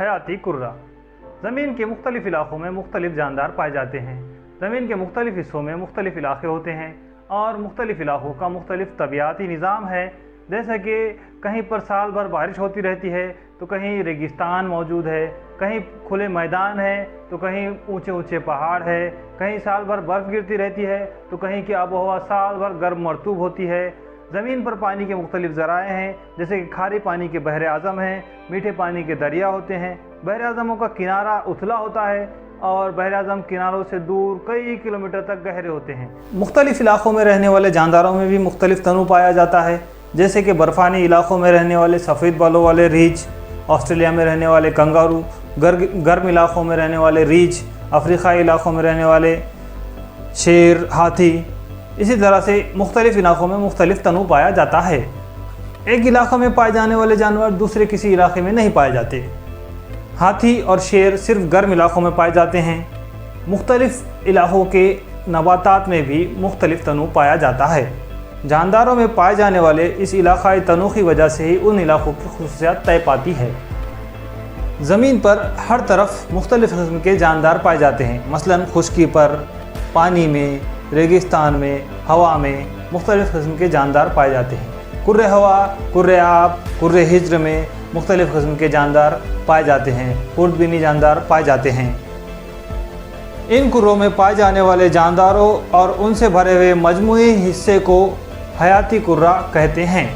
حیاتی کرہ زمین کے مختلف علاقوں میں مختلف جاندار پائے جاتے ہیں۔ زمین کے مختلف حصوں میں مختلف علاقے ہوتے ہیں اور مختلف علاقوں کا مختلف طبیعتی نظام ہے، جیسا کہ کہیں پر سال بھر بارش ہوتی رہتی ہے تو کہیں ریگستان موجود ہے، کہیں کھلے میدان ہے تو کہیں اونچے اونچے پہاڑ ہے، کہیں سال بھر برف گرتی رہتی ہے تو کہیں کی آب و ہوا سال بھر گرم مرطوب ہوتی ہے۔ زمین پر پانی کے مختلف ذرائع ہیں، جیسے کہ کھارے پانی کے بحر اعظم ہیں، میٹھے پانی کے دریا ہوتے ہیں۔ بحر اعظموں کا کنارہ اتھلا ہوتا ہے اور بحر اعظم کناروں سے دور کئی کلومیٹر تک گہرے ہوتے ہیں۔ مختلف علاقوں میں رہنے والے جانداروں میں بھی مختلف تنوع پایا جاتا ہے، جیسے کہ برفانی علاقوں میں رہنے والے سفید بالوں والے ریچھ، آسٹریلیا میں رہنے والے کنگارو، گرم علاقوں میں رہنے والے ریچھ، افریقائی علاقوں میں رہنے والے شیر، ہاتھی۔ اسی طرح سے مختلف علاقوں میں مختلف تنوع پایا جاتا ہے۔ ایک علاقے میں پائے جانے والے جانور دوسرے کسی علاقے میں نہیں پائے جاتے۔ ہاتھی اور شیر صرف گرم علاقوں میں پائے جاتے ہیں۔ مختلف علاقوں کے نباتات میں بھی مختلف تنوع پایا جاتا ہے۔ جانداروں میں پائے جانے والے اس علاقائی تنوع کی وجہ سے ہی ان علاقوں کی خصوصیات طے پاتی ہے۔ زمین پر ہر طرف مختلف قسم کے جاندار پائے جاتے ہیں، مثلاً خشکی پر، پانی میں، ریگستان میں، ہوا میں مختلف قسم کے جاندار پائے جاتے ہیں۔ کرۂ ہوا، کرۂ آب، کرۂ ہجر میں مختلف قسم کے جاندار پائے جاتے ہیں، خوردبینی جاندار پائے جاتے ہیں۔ ان کروں میں پائے جانے والے جانداروں اور ان سے بھرے ہوئے مجموعی حصے کو حیاتی کرہ کہتے ہیں۔